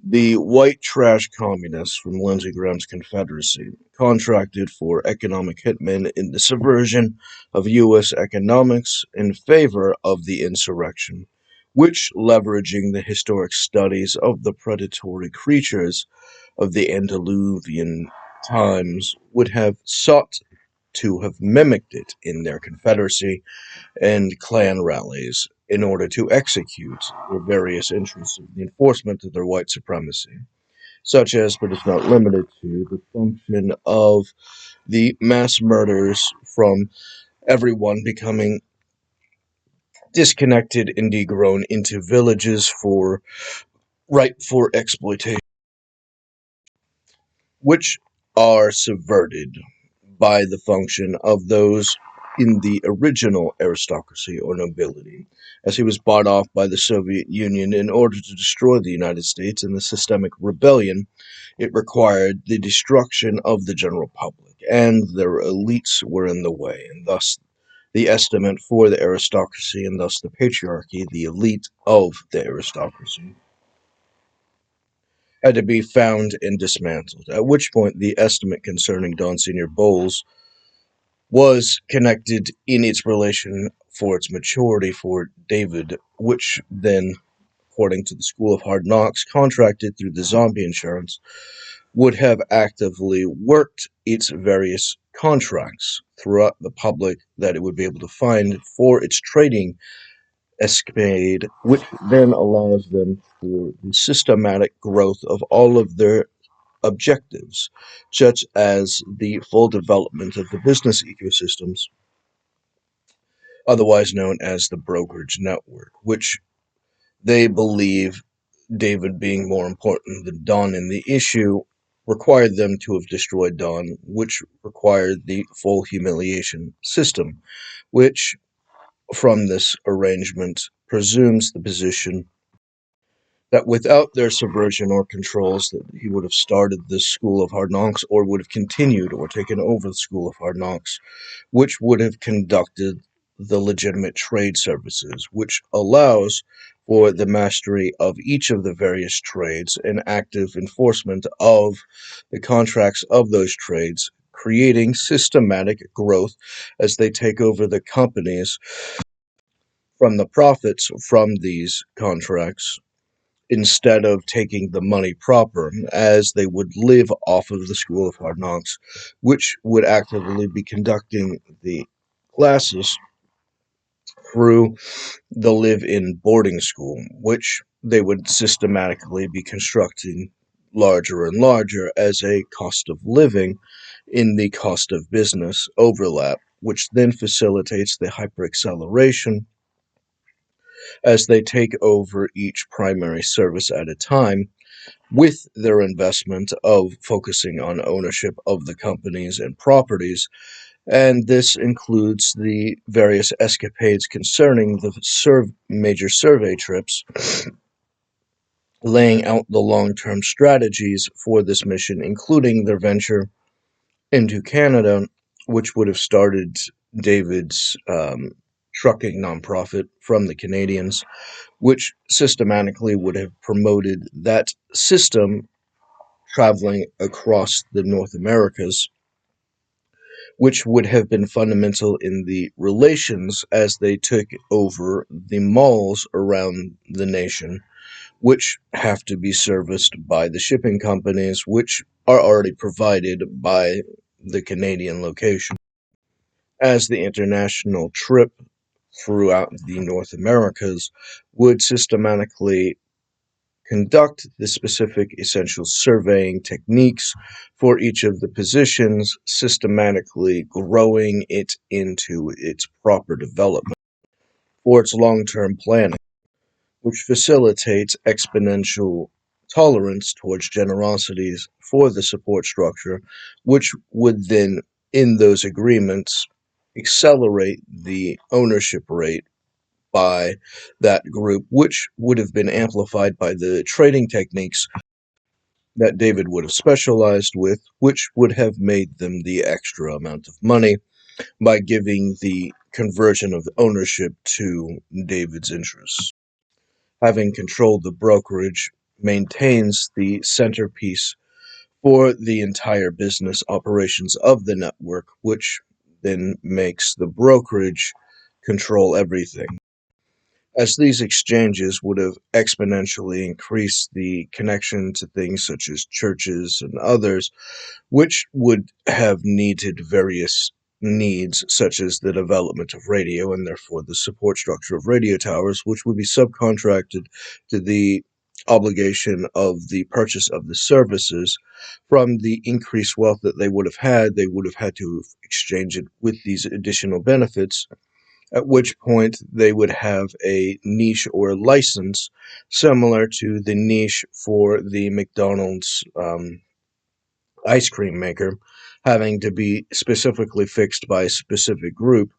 The white trash communists from Lindsey Graham's Confederacy contracted for economic hitmen in the subversion of U.S. economics in favor of the insurrection, which, leveraging the historic studies of the predatory creatures of the antediluvian times, would have sought to have mimicked it in their Confederacy and Klan rallies in order to execute their various interests of the enforcement of their white supremacy, such as, but is not limited to, the function of the mass murders from everyone becoming disconnected and degrown into villages for ripe for exploitation, which are subverted by the function of those in the original aristocracy or nobility, as he was bought off by the Soviet Union in order to destroy the United States in the systemic rebellion. It required the destruction of the general public, and their elites were in the way, and thus the estimate for the aristocracy, and thus the patriarchy, the elite of the aristocracy, had to be found and dismantled, at which point the estimate concerning Don Senior Bowles was connected in its relation for its maturity for David, which then, according to the School of Hard Knocks, contracted through the zombie insurance, would have actively worked its various contracts throughout the public that it would be able to find for its trading escapade, which then allows them for the systematic growth of all of their objectives, such as the full development of the business ecosystems, otherwise known as the brokerage network, which they believe, David being more important than Don in the issue, required them to have destroyed Don, which required the full humiliation system, which, from this arrangement, presumes the position that without their subversion or controls, that he would have started this School of Hard Knocks, or would have continued or taken over the School of Hard Knocks, which would have conducted the legitimate trade services, which allows for the mastery of each of the various trades and active enforcement of the contracts of those trades, creating systematic growth as they take over the companies from the profits from these contracts instead of taking the money proper, as they would live off of the School of Hard Knocks, which would actively be conducting the classes through the live-in boarding school, which they would systematically be constructing larger and larger as a cost of living in the cost of business overlap, which then facilitates the hyperacceleration as they take over each primary service at a time, with their investment of focusing on ownership of the companies and properties, and this includes the various escapades concerning the major survey trips, laying out the long-term strategies for this mission, including their venture into Canada, which would have started David's trucking nonprofit from the Canadians, which systematically would have promoted that system traveling across the North Americas, which would have been fundamental in the relations as they took over the malls around the nation, which have to be serviced by the shipping companies, which are already provided by the Canadian location. As the international trip throughout the North Americas would systematically conduct the specific essential surveying techniques for each of the positions, systematically growing it into its proper development for its long-term planning, which facilitates exponential tolerance towards generosities for the support structure, which would then, in those agreements, accelerate the ownership rate by that group, which would have been amplified by the trading techniques that David would have specialized with, which would have made them the extra amount of money by giving the conversion of ownership to David's interests. Having controlled the brokerage maintains the centerpiece for the entire business operations of the network, which then makes the brokerage control everything. As these exchanges would have exponentially increased the connection to things such as churches and others, which would have needed various needs, such as the development of radio and therefore the support structure of radio towers, which would be subcontracted to the obligation of the purchase of the services. From the increased wealth that they would have had to exchange it with these additional benefits, at which point they would have a niche or license similar to the niche for the McDonald's ice cream maker, having to be specifically fixed by a specific group.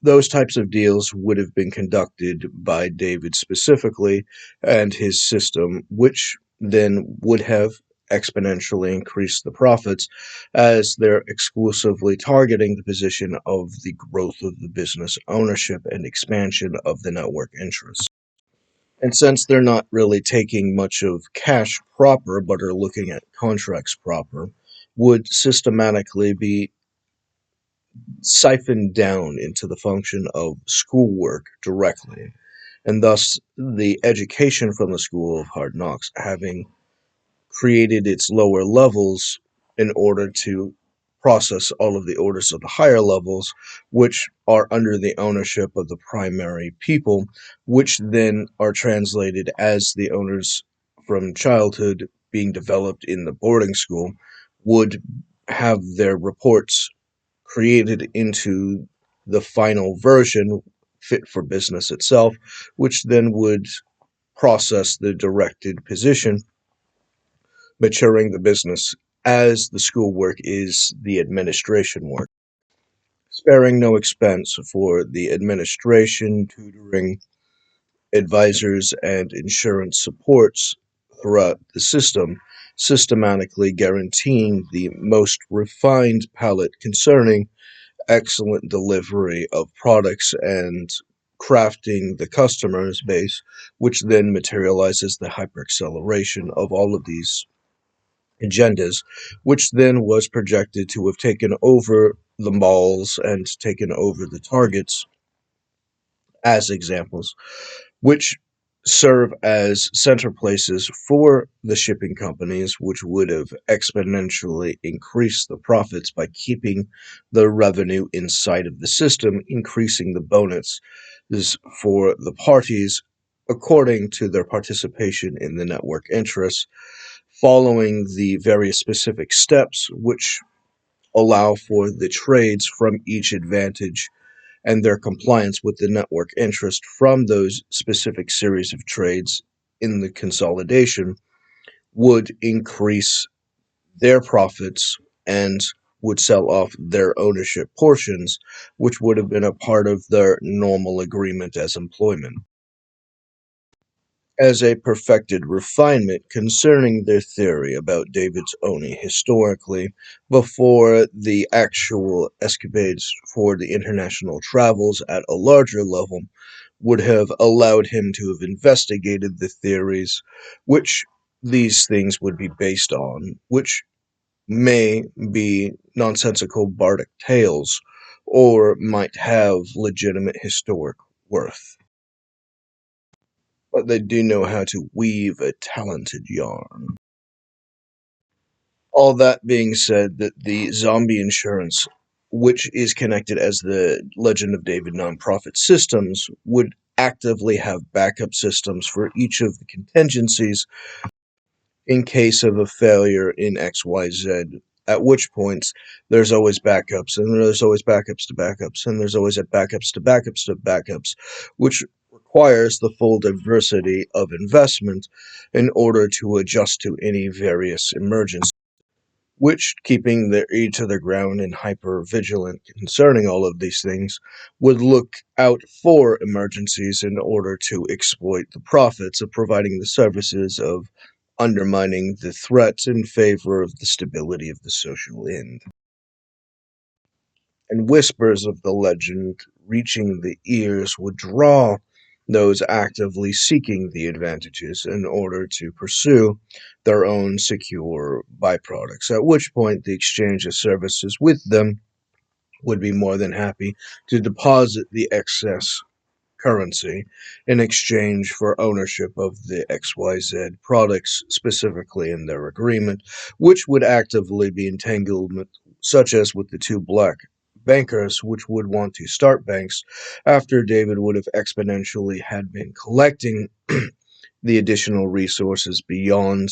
Those types of deals would have been conducted by David specifically and his system, which then would have exponentially increased the profits as they're exclusively targeting the position of the growth of the business ownership and expansion of the network interests. And since they're not really taking much of cash proper, but are looking at contracts proper, would systematically be siphoned down into the function of schoolwork directly, and thus the education from the School of Hard Knocks having created its lower levels in order to process all of the orders of the higher levels, which are under the ownership of the primary people, which then are translated as the owners from childhood being developed in the boarding school, would have their reports created into the final version fit for business itself, which then would process the directed position, maturing the business as the schoolwork is the administration work, sparing no expense for the administration, tutoring, advisors, and insurance supports throughout the system, systematically guaranteeing the most refined palette concerning excellent delivery of products and crafting the customer's base, which then materializes the hyperacceleration of all of these agendas, which then was projected to have taken over the malls and taken over the targets as examples, which serve as center places for the shipping companies, which would have exponentially increased the profits by keeping the revenue inside of the system, increasing the bonus for the parties according to their participation in the network interests, following the various specific steps which allow for the trades from each advantage and their compliance with the network interest from those specific series of trades in the consolidation would increase their profits and would sell off their ownership portions, which would have been a part of their normal agreement as employment. As a perfected refinement concerning their theory about David's Oni historically, before the actual escapades for the international travels at a larger level would have allowed him to have investigated the theories which these things would be based on, which may be nonsensical bardic tales or might have legitimate historic worth, but they do know how to weave a talented yarn. All that being said, that the zombie insurance, which is connected as the Legend of David nonprofit systems, would actively have backup systems for each of the contingencies in case of a failure in XYZ. At which points there's always backups, and there's always backups to backups, and there's always backups to backups to backups, which requires the full diversity of investment in order to adjust to any various emergencies, which, keeping their ear to the ground and hyper vigilant concerning all of these things, would look out for emergencies in order to exploit the profits of providing the services of undermining the threats in favor of the stability of the social end. And whispers of the legend reaching the ears would draw those actively seeking the advantages in order to pursue their own secure byproducts, at which point the exchange of services with them would be more than happy to deposit the excess currency in exchange for ownership of the XYZ products specifically in their agreement, which would actively be entanglement, such as with the two black bankers, which would want to start banks after David would have exponentially had been collecting the additional resources beyond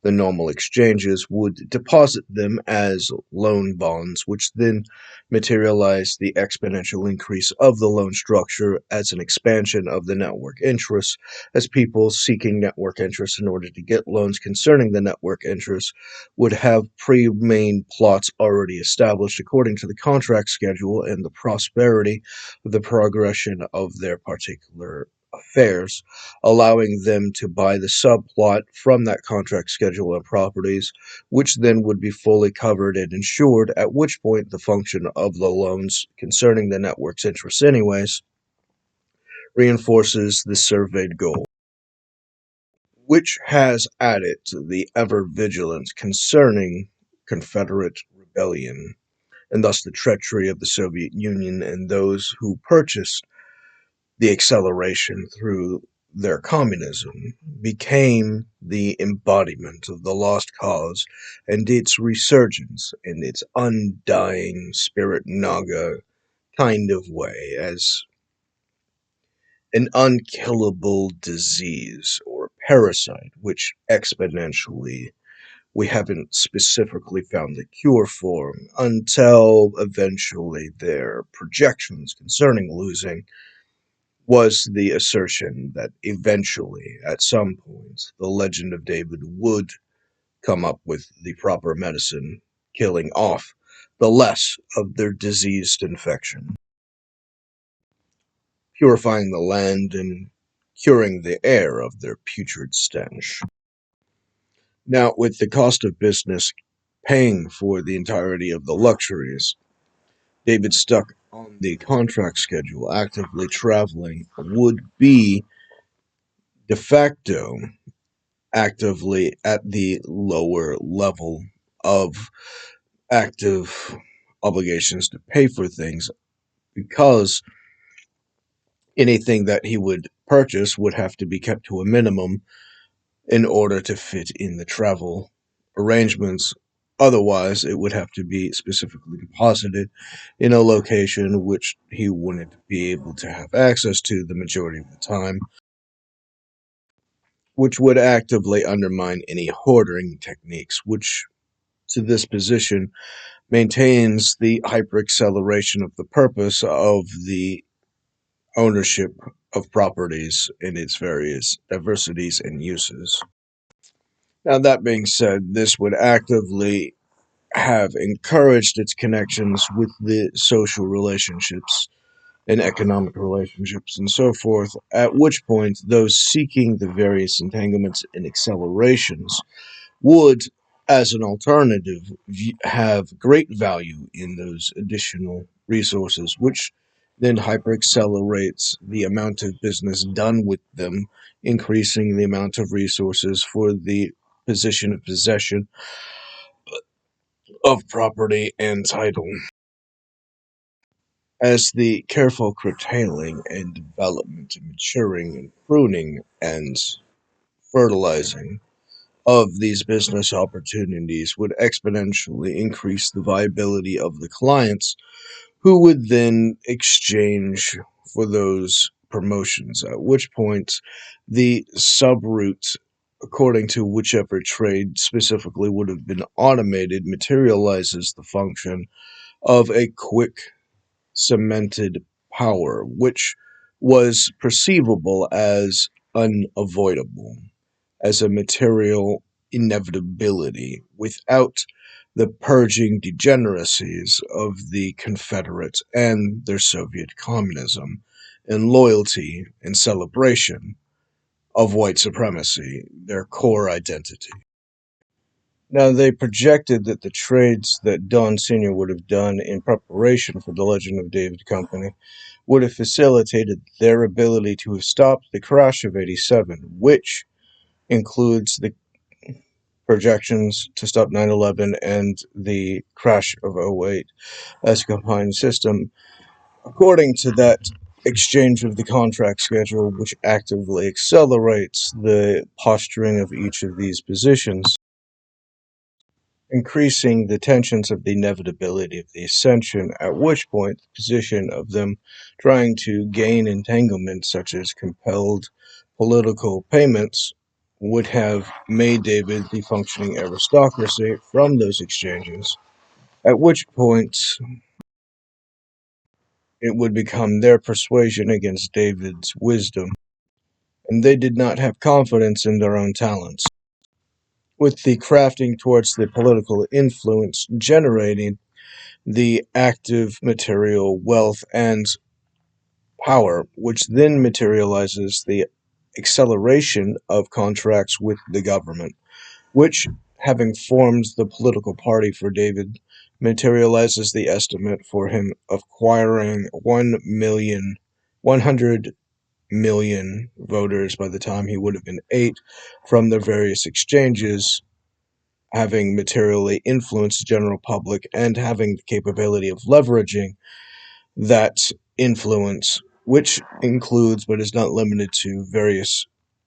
the normal exchanges would deposit them as loan bonds, which then materialized the exponential increase of the loan structure as an expansion of the network interest, as people seeking network interest in order to get loans concerning the network interest would have pre-main plots already established according to the contract schedule and the prosperity of the progression of their particular affairs, allowing them to buy the subplot from that contract schedule and properties, which then would be fully covered and insured, at which point the function of the loans concerning the network's interests anyways reinforces the surveyed goal, which has added to the ever-vigilance concerning Confederate rebellion, and thus the treachery of the Soviet Union and those who purchased the acceleration through their communism became the embodiment of the lost cause and its resurgence in its undying spirit naga kind of way as an unkillable disease or parasite, which exponentially we haven't specifically found the cure for until eventually their projections concerning losing was the assertion that eventually, at some point, the legend of David would come up with the proper medicine, killing off the less of their diseased infection, purifying the land and curing the air of their putrid stench. Now, with the cost of business paying for the entirety of the luxuries, David stuck on the contract schedule, actively traveling, would be de facto actively at the lower level of active obligations to pay for things because anything that he would purchase would have to be kept to a minimum in order to fit in the travel arrangements. Otherwise, it would have to be specifically deposited in a location which he wouldn't be able to have access to the majority of the time, which would actively undermine any hoarding techniques, which to this position maintains the hyperacceleration of the purpose of the ownership of properties in its various diversities and uses. Now, that being said, this would actively have encouraged its connections with the social relationships and economic relationships and so forth, at which point those seeking the various entanglements and accelerations would, as an alternative, have great value in those additional resources, which then hyperaccelerates the amount of business done with them, increasing the amount of resources for the position of possession of property and title. As the careful curtailing and development, maturing and pruning and fertilizing of these business opportunities would exponentially increase the viability of the clients who would then exchange for those promotions, at which point the subroute according to whichever trade specifically would have been automated materializes the function of a quick cemented power which was perceivable as unavoidable, as a material inevitability without the purging degeneracies of the Confederate and their Soviet communism, and loyalty and celebration of white supremacy, their core identity. Now, they projected that the trades that Don Sr. would have done in preparation for the Legend of David Company would have facilitated their ability to have stopped the crash of '87, which includes the projections to stop 9/11 and the crash of '08 as a combined system. According to that exchange of the contract schedule, which actively accelerates the posturing of each of these positions, increasing the tensions of the inevitability of the ascension, at which point the position of them trying to gain entanglement, such as compelled political payments, would have made David the functioning aristocracy from those exchanges, at which point it would become their persuasion against David's wisdom, and they did not have confidence in their own talents. With the crafting towards the political influence generating the active material wealth and power, which then materializes the acceleration of contracts with the government, which, having formed the political party for David, materializes the estimate for him of acquiring 100 million voters by the time he would have been 8 from the various exchanges, having materially influenced the general public and having the capability of leveraging that influence, which includes but is not limited to various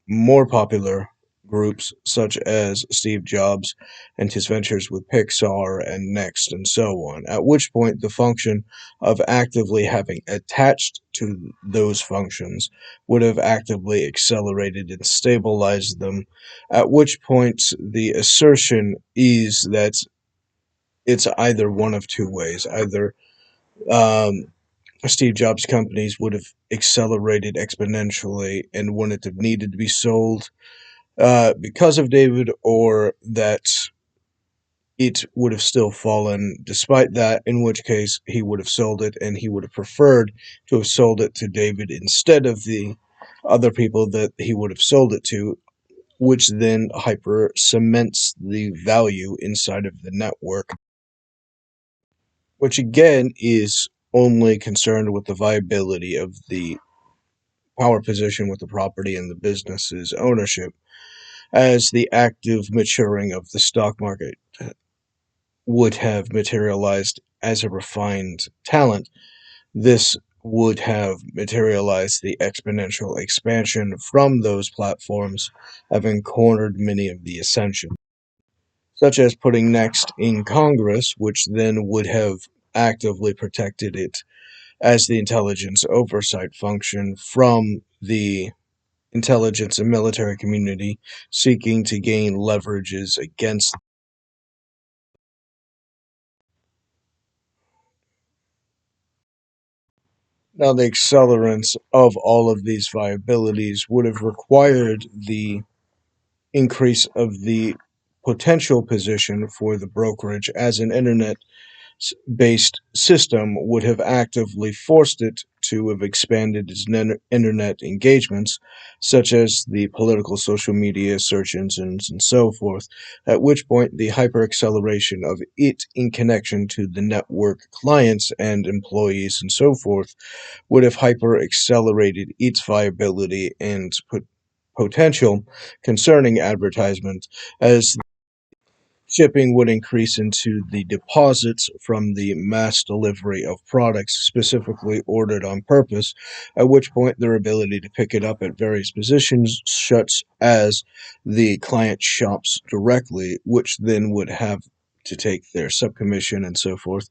more popular groups such as Steve Jobs and his ventures with Pixar and Next and so on, at which point the function of actively having attached to those functions would have actively accelerated and stabilized them, at which point the assertion is that it's either one of two ways. Either um, Steve Jobs' companies would have accelerated exponentially and wouldn't have needed to be sold because of David, or that it would have still fallen despite that, in which case he would have sold it, and he would have preferred to have sold it to David instead of the other people that he would have sold it to, which then hyper cements the value inside of the network, which again is only concerned with the viability of the power position with the property and the business's ownership, as the active maturing of the stock market would have materialized as a refined talent. This would have materialized the exponential expansion from those platforms, having cornered many of the ascension, such as putting Next in Congress, which then would have actively protected it as the intelligence oversight function from the intelligence and military community seeking to gain leverages against. Now, the accelerants of all of these viabilities would have required the increase of the potential position for the brokerage as an internet based system would have actively forced it to have expanded its internet engagements, such as the political social media, search engines, and so forth, at which point the hyper-acceleration of it in connection to the network clients and employees and so forth would have hyper-accelerated its viability and potential concerning advertisement, as shipping would increase into the deposits from the mass delivery of products specifically ordered on purpose, at which point their ability to pick it up at various positions, such as the client shops directly, which then would have to take their subcommission and so forth,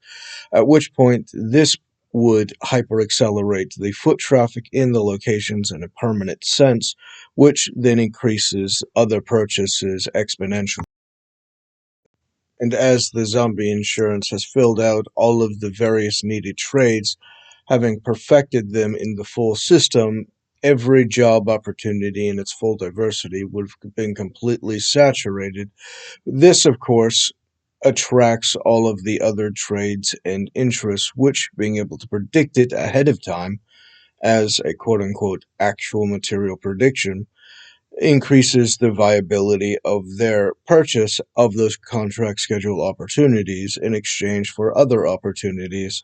at which point this would hyper accelerate the foot traffic in the locations in a permanent sense, which then increases other purchases exponentially. And as the zombie insurance has filled out all of the various needed trades, having perfected them in the full system, every job opportunity in its full diversity would have been completely saturated. This, of course, attracts all of the other trades and interests, which, being able to predict it ahead of time as a quote unquote actual material prediction, increases the viability of their purchase of those contract schedule opportunities in exchange for other opportunities,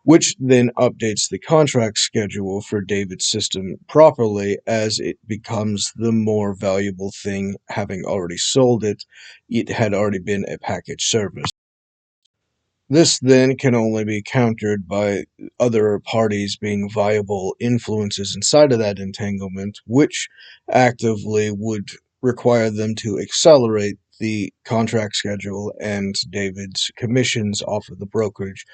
which then updates the contract schedule for David's system properly as it becomes the more valuable thing. Having already sold it, it had already been a package service. This then can only be countered by other parties being viable influences inside of that entanglement, which actively would require them to accelerate the contract schedule and David's commissions off of the brokerage,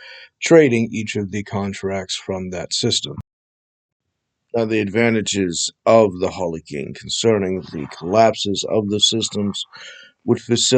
trading each of the contracts from that system. Now, the advantages of the Holocene concerning the collapses of the systems would facilitate